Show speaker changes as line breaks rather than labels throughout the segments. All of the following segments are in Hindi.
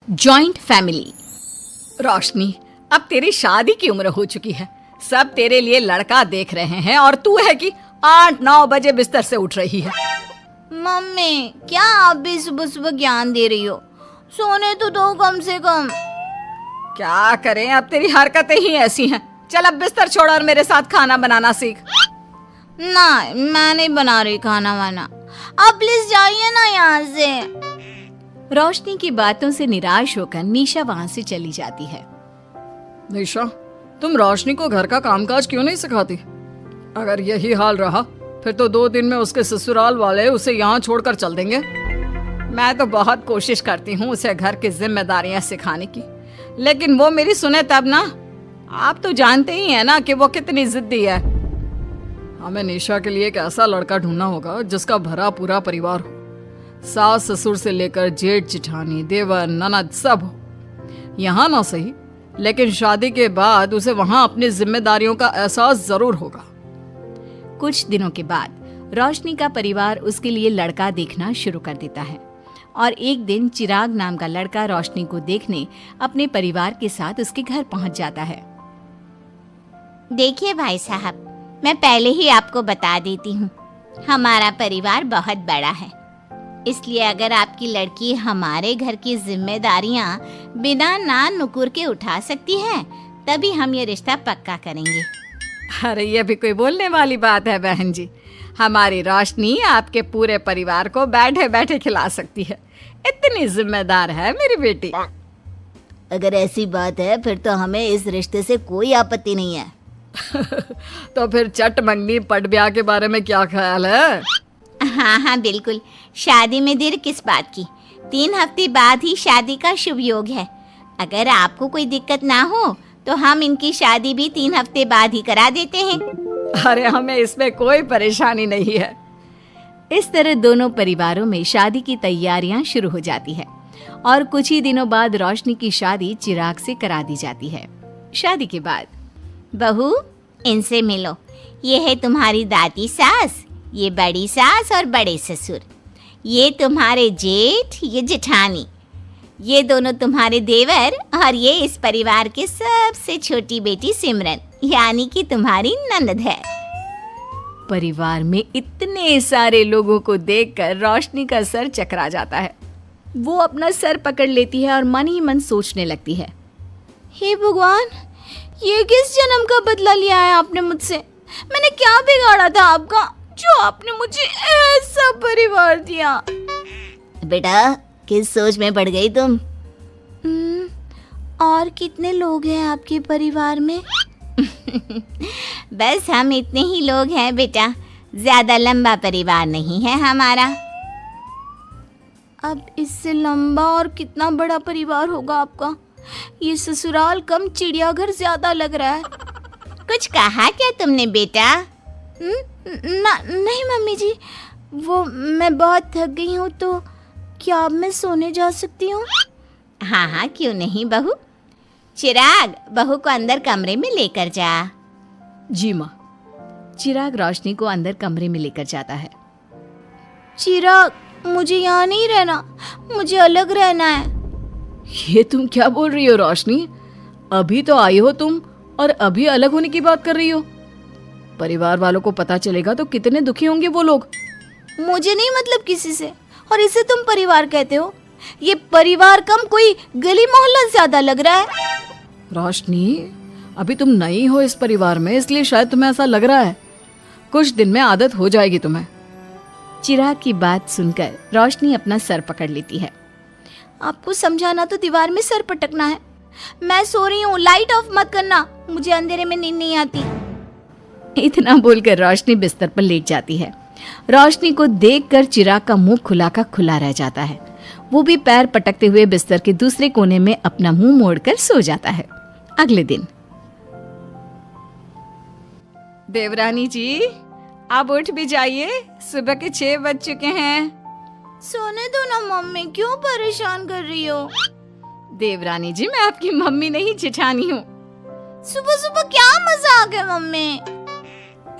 Joint family. रोशनी, अब तेरी शादी की उम्र हो चुकी है, सब तेरे लिए लड़का देख रहे हैं और तू है कि 8-9 बजे बिस्तर से उठ रही है।
मम्मी, क्या आप भी सुबह सुबह ज्ञान दे रही हो? सोने तो दो कम से कम।
क्या करें, अब तेरी हरकतें ही ऐसी हैं। चल अब बिस्तर छोड़ और मेरे साथ खाना बनाना सीख।
ना, मैं नहीं बना रही खाना वाना। आप प्लीज जाइए ना यहाँ से।
रोशनी की बातों से निराश होकर निशा वहाँ से चली जाती है। निशा, तुम रोशनी को घर का कामकाज क्यों नहीं सिखाती? अगर यही हाल रहा फिर तो 2 दिन में उसके ससुराल वाले उसे यहाँ छोड़कर चल देंगे। मैं तो बहुत कोशिश करती हूँ उसे घर की जिम्मेदारियां सिखाने की, लेकिन वो मेरी सुने तब ना। आप तो जानते ही हैं ना कि वो कितनी जिद्दी है। हमें निशा के लिए एक ऐसा लड़का ढूंढना होगा जिसका भरा पूरा परिवार हो, सास ससुर से लेकर जेठ जिठानी देवर ननद सब हो। यहाँ ना सही, लेकिन शादी के बाद उसे वहाँ अपनी जिम्मेदारियों का एहसास जरूर होगा। कुछ दिनों के बाद रोशनी का परिवार उसके लिए लड़का देखना शुरू कर देता है और एक दिन चिराग नाम का लड़का रोशनी को देखने अपने परिवार के साथ उसके घर पहुंच जाता है।
देखिए भाई साहब, मैं पहले ही आपको बता देती हूँ, हमारा परिवार बहुत बड़ा है, इसलिए अगर आपकी लड़की हमारे घर की जिम्मेदारियाँ बिना ना नुकुर के उठा सकती है तभी हम ये रिश्ता पक्का करेंगे।
अरे ये भी कोई बोलने वाली बात है बहन जी। हमारी रोशनी आपके पूरे परिवार को बैठे बैठे खिला सकती है, इतनी जिम्मेदार है मेरी बेटी।
अगर ऐसी बात है फिर तो हमें इस रिश्ते से कोई आपत्ति नहीं है।
तो फिर चट मंगनी पट ब्याह के बारे में क्या ख्याल है?
हाँ बिल्कुल, शादी में देर किस बात की। 3 हफ्ते बाद ही शादी का शुभ योग है। अगर आपको कोई दिक्कत ना हो तो हम इनकी शादी भी 3 हफ्ते बाद ही करा देते हैं।
अरे हमें इसमें कोई परेशानी नहीं है। इस तरह दोनों परिवारों में शादी की तैयारियां शुरू हो जाती है और कुछ ही दिनों बाद रोशनी की शादी चिराग से करा दी जाती है। शादी के बाद,
बहू इनसे मिलो, ये है तुम्हारी दादी सास, ये बड़ी सास और बड़े ससुर, ये तुम्हारे जेठ, ये जेठानी, ये दोनों तुम्हारे देवर और ये इस परिवार की सबसे छोटी बेटी सिमरन, यानी कि तुम्हारी ननद है।
परिवार में इतने सारे लोगों को देखकर रोशनी का सर चकरा जाता है। वो अपना सर पकड़ लेती है और मन ही मन सोचने लगती है,
हे भगवान, ये किस जन्म का बदला लिया है आपने मुझसे? मैंने क्या बिगाड़ा था आपका जो आपने मुझे ऐसा परिवार दिया? बेटा, किस सोच में पड़ गई तुम? और कितने लोग हैं आपके परिवार में? बस हम इतने ही लोग हैं बेटा, ज्यादा लंबा परिवार नहीं है हमारा। अब इससे लंबा और कितना बड़ा परिवार होगा आपका? ये ससुराल कम चिड़ियाघर ज्यादा लग रहा है। कुछ कहा क्या तुमने बेटा? नहीं मम्मी जी, वो मैं बहुत थक गई हूँ, तो क्या अब मैं सोने जा सकती हूँ? हाँ क्यों नहीं बहू। चिराग, बहू को अंदर कमरे में लेकर जा।
जी माँ। चिराग रोशनी को अंदर कमरे में लेकर जाता है।
चिराग, मुझे यहाँ नहीं रहना, मुझे अलग रहना है।
ये तुम क्या बोल रही हो रोशनी? अभी तो आई हो तुम और अभी अलग होने की बात कर रही हो। परिवार वालों को पता चलेगा तो कितने दुखी होंगे वो लोग।
मुझे नहीं मतलब किसी से, और इसे तुम परिवार कहते हो? ये परिवार कम कोई गली मोहल्ला ज्यादा लग रहा है।
रोशनी, अभी तुम नई हो इस परिवार में, इसलिए शायद तुम्हें ऐसा लग रहा है। कुछ दिन में आदत हो जाएगी तुम्हें। चिराग की बात सुनकर रोशनी अपना सर पकड़ लेती है।
आपको समझाना तो दीवार में सर पटकना है। मैं सो रही हूँ, लाइट ऑफ मत करना, मुझे अंधेरे में नींद नहीं आती।
इतना बोलकर रोशनी बिस्तर पर लेट जाती है। रोशनी को देखकर चिराग का मुंह खुला का खुला रह जाता है। वो भी पैर पटकते हुए बिस्तर के दूसरे कोने में अपना मुंह मोड़कर सो जाता है। अगले दिन, देवरानी जी, आप उठ भी जाइए, सुबह के 6 बज चुके हैं।
सोने दो ना मम्मी, क्यों परेशान कर रही हो?
देवरानी जी, मैं आपकी मम्मी नहीं जेठानी हूँ।
सुबह सुबह क्या मजाक है मम्मी?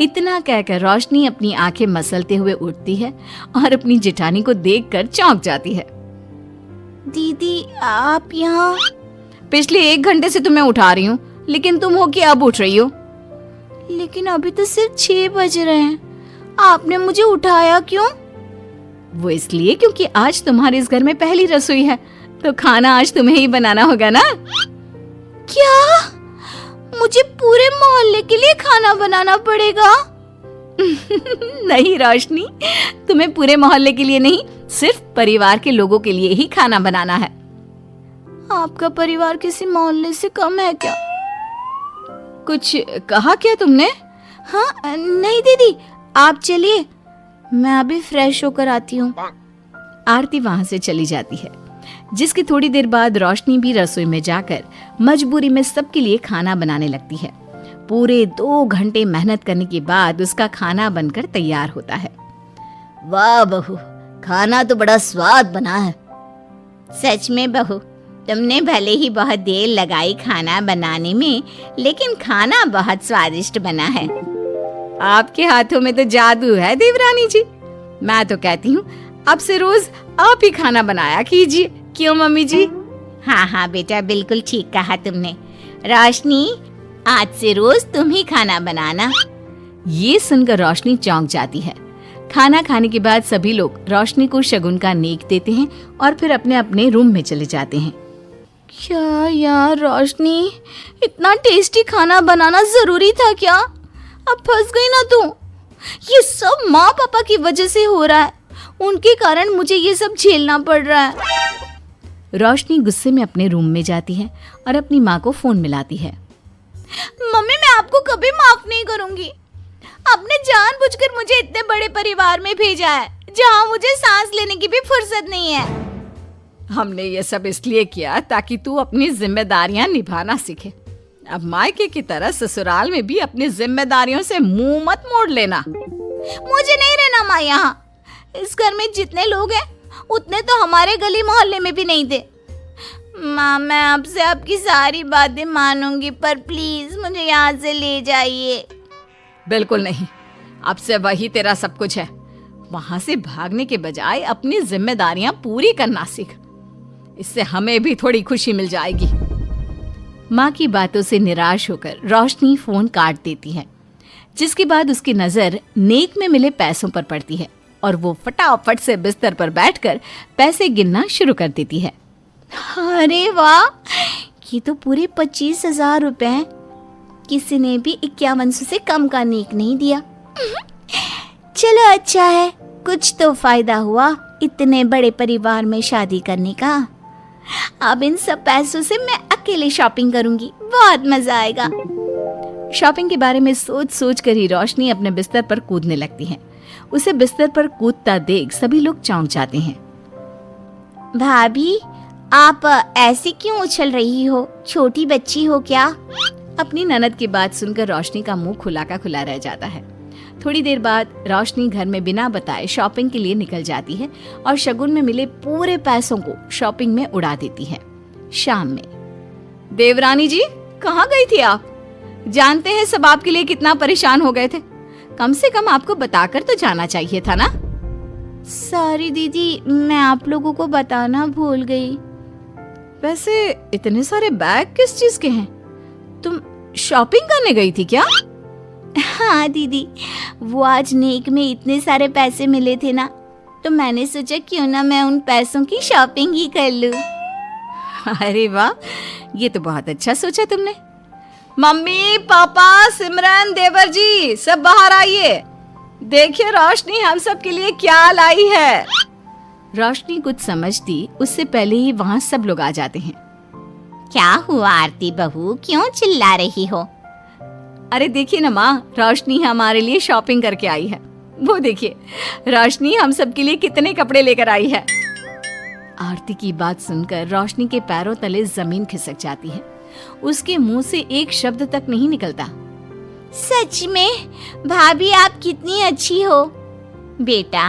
इतना कहकर रोशनी अपनी आंखें मसलते हुए उठती है और अपनी जेठानी को देखकर चौंक जाती है।
दीदी आप यहाँ?
पिछले 1 घंटे से तुम्हें उठा रही हूँ, लेकिन तुम हो कि अब उठ रही हो?
लेकिन अभी तो सिर्फ 6 बज रहे हैं, आपने मुझे उठाया क्यों?
वो इसलिए क्योंकि आज तुम्हारे इस घर में पहली रसोई है, तो खाना आज तुम्हें ही बनाना होगा ना।
क्या? मुझे पूरे मोहल्ले के लिए खाना बनाना पड़ेगा?
नहीं रोशनी, तुम्हें पूरे मोहल्ले के लिए नहीं, सिर्फ परिवार के लोगों के लिए ही खाना बनाना है।
आपका परिवार किसी मोहल्ले से कम है क्या?
कुछ कहा क्या तुमने?
हाँ नहीं दीदी, आप चलिए, मैं अभी फ्रेश होकर आती हूँ।
आरती वहां से चली जाती है, जिसकी थोड़ी देर बाद रोशनी भी रसोई में जाकर मजबूरी में सबके लिए खाना बनाने लगती है। पूरे 2 घंटे मेहनत करने के बाद उसका खाना बनकर तैयार होता है।
वाह बहू, खाना तो बड़ा स्वाद बना है। सच में बहू, तुमने भले ही बहुत देर लगाई खाना बनाने में, लेकिन खाना बहुत स्वादिष्ट बना है।
आपके हाथों में तो जादू है देवरानी जी। मैं तो कहती हूँ अब से रोज आप ही खाना बनाया कीजिए, क्यों मम्मी जी?
हाँ हाँ बेटा, बिल्कुल ठीक कहा तुमने। रोशनी, आज से रोज तुम ही खाना बनाना।
ये सुनकर रोशनी चौंक जाती है। खाना खाने के बाद सभी लोग रोशनी को शगुन का नेक देते हैं और फिर अपने अपने रूम में चले जाते हैं।
क्या यार रोशनी, इतना टेस्टी खाना बनाना जरूरी था क्या? अब फंस गई ना तू। ये सब माँ पापा की वजह से हो रहा है, उनके कारण मुझे ये सब झेलना पड़ रहा है।
रोशनी गुस्से में अपने रूम में जाती है और अपनी माँ को फोन मिलाती है।
मम्मी, मैं आपको कभी माफ नहीं करूंगी। आपने जानबूझकर मुझे इतने बड़े परिवार में भेजा है, जहाँ मुझे सांस लेने की भी फुर्सत नहीं है।
हमने ये सब इसलिए किया ताकि तू अपनी जिम्मेदारियां निभाना सीखे। अब मायके की तरह ससुराल में भी अपनी जिम्मेदारियों से मुंह मत मोड़ लेना।
मुझे नहीं रहना माँ यहाँ। इस घर में जितने लोग हैं उतने तो हमारे गली मोहल्ले में भी नहीं थे। माँ, मैं आपसे आपकी सारी बातें मानूंगी, पर प्लीज मुझे यहाँ से ले जाइए।
बिल्कुल नहीं, अब से वही तेरा सब कुछ है। वहां से भागने के बजाय अपनी जिम्मेदारियां पूरी करना सीख, इससे हमें भी थोड़ी खुशी मिल जाएगी। माँ की बातों से निराश होकर रोशनी फोन काट देती है, जिसके बाद उसकी नजर नेक में मिले पैसों पर पड़ती है और वो फटाफट से बिस्तर पर बैठकर पैसे गिनना शुरू कर देती है।
अरे वाह, ये तो पूरे 25,000 रुपए हैं। किसी ने भी 5100 से कम का नेक नहीं दिया। चलो अच्छा है, कुछ तो फायदा हुआ इतने बड़े परिवार में शादी करने का। अब इन सब पैसों से मैं अकेले शॉपिंग करूंगी, बहुत मजा आएगा।
शॉपिंग के बारे में सोच सोच कर ही रोशनी अपने बिस्तर पर कूदने लगती है। उसे बिस्तर पर कूदता देख सभी लोग चौंक जाते हैं।
भाभी, आप ऐसे क्यों उछल रही हो? छोटी बच्ची हो क्या?
अपनी ननद की बात सुनकर रोशनी का मुंह खुला का खुला रह जाता है। थोड़ी देर बाद रोशनी घर में बिना बताए शॉपिंग के लिए निकल जाती है और शगुन में मिले पूरे पैसों को शॉपिंग में उड़ा देती है। शाम में, देवरानी जी कहाँ गई थी आप? जानते हैं सब आपके लिए कितना परेशान हो गए थे, कम से कम आपको बताकर तो जाना चाहिए था ना।
सॉरी दीदी, मैं आप लोगों को बताना भूल गई।
वैसे इतने सारे बैग किस चीज के हैं? तुम शॉपिंग करने गई थी क्या?
हाँ दीदी, वो आज नेक में इतने सारे पैसे मिले थे ना, तो मैंने सोचा क्यों ना मैं उन पैसों की शॉपिंग ही कर लूं।
अरे वाह, ये तो बहुत अच्छा सोचा तुमने। मम्मी, पापा, सिमरन, देवर जी, सब बाहर आइए। देखिए रोशनी हम सब के लिए क्या लाई है। रोशनी कुछ समझती उससे पहले ही वहाँ सब लोग आ जाते हैं।
क्या हुआ आरती बहू, क्यों चिल्ला रही हो?
अरे देखिए ना माँ, रोशनी हमारे लिए शॉपिंग करके आई है। वो देखिए रोशनी हम सब के लिए कितने कपड़े लेकर आई है। आरती की बात सुनकर रोशनी के पैरों तले जमीन खिसक जाती है। उसके मुंह से एक शब्द तक नहीं निकलता।
सच में भाभी, आप कितनी अच्छी हो। बेटा,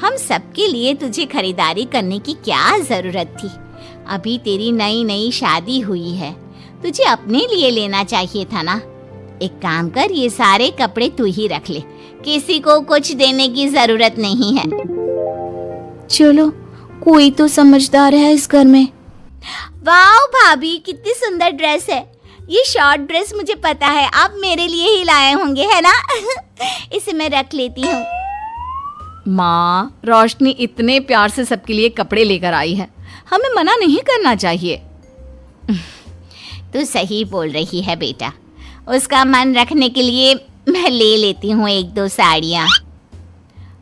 हम सबके लिए तुझे खरीदारी करने की क्या जरूरत थी? अभी तेरी नई नई शादी हुई है, तुझे अपने लिए लेना चाहिए था ना। एक काम कर, ये सारे कपड़े तू ही रख ले, किसी को कुछ देने की जरूरत नहीं है।
चलो,
कोई तो समझदार है इस घर में। वाह भाभी, कितनी सुंदर ड्रेस है। ये शॉर्ट ड्रेस मुझे पता है आप मेरे लिए ही लाए होंगे, है ना? इसे मैं रख लेती हूँ।
माँ, रोशनी इतने प्यार से सबके लिए कपड़े लेकर आई है, हमें मना नहीं करना चाहिए।
तू सही बोल रही है बेटा, उसका मन रखने के लिए मैं ले लेती हूँ 1-2 साड़ियाँ।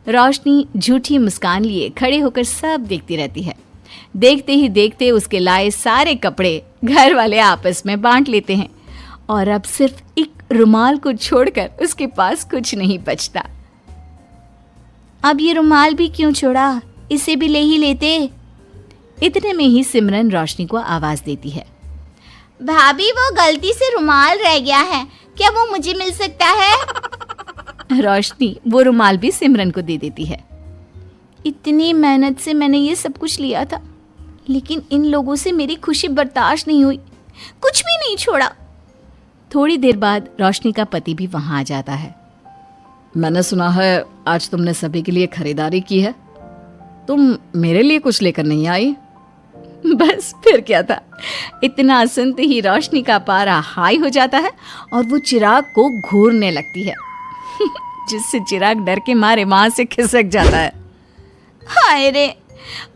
रोशनी झूठी मुस्कान लिए खड़े होकर सब देखती रहती है। देखते ही देखते उसके लाए सारे कपड़े घर वाले आपस में बांट लेते हैं और अब सिर्फ एक रुमाल को छोड़कर उसके पास कुछ नहीं बचता।
अब ये रुमाल भी क्यों छोड़ा, इसे भी ले ही लेते।
इतने में ही सिमरन रोशनी को आवाज देती है।
भाभी, वो गलती से रुमाल रह गया है, क्या वो मुझे मिल सकता है?
रोशनी वो रुमाल भी सिमरन को दे देती है।
इतनी मेहनत से मैंने ये सब कुछ लिया था, लेकिन इन लोगों से मेरी खुशी बर्दाश्त नहीं हुई, कुछ भी नहीं छोड़ा।
थोड़ी देर बाद रोशनी का पति भी वहां आ जाता है। मैंने सुना है आज तुमने सभी के लिए खरीदारी की है, तुम मेरे लिए कुछ लेकर नहीं आई? बस फिर क्या था, इतना सुनते ही रोशनी का पारा हाई हो जाता है और वो चिराग को घूरने लगती है, जिससे चिराग डर के मारे वहां से खिसक जाता है।
हाय रे,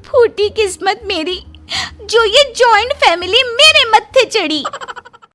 फूटी किस्मत मेरी, जो ये जॉइंट फैमिली मेरे मत्थे चढ़ी।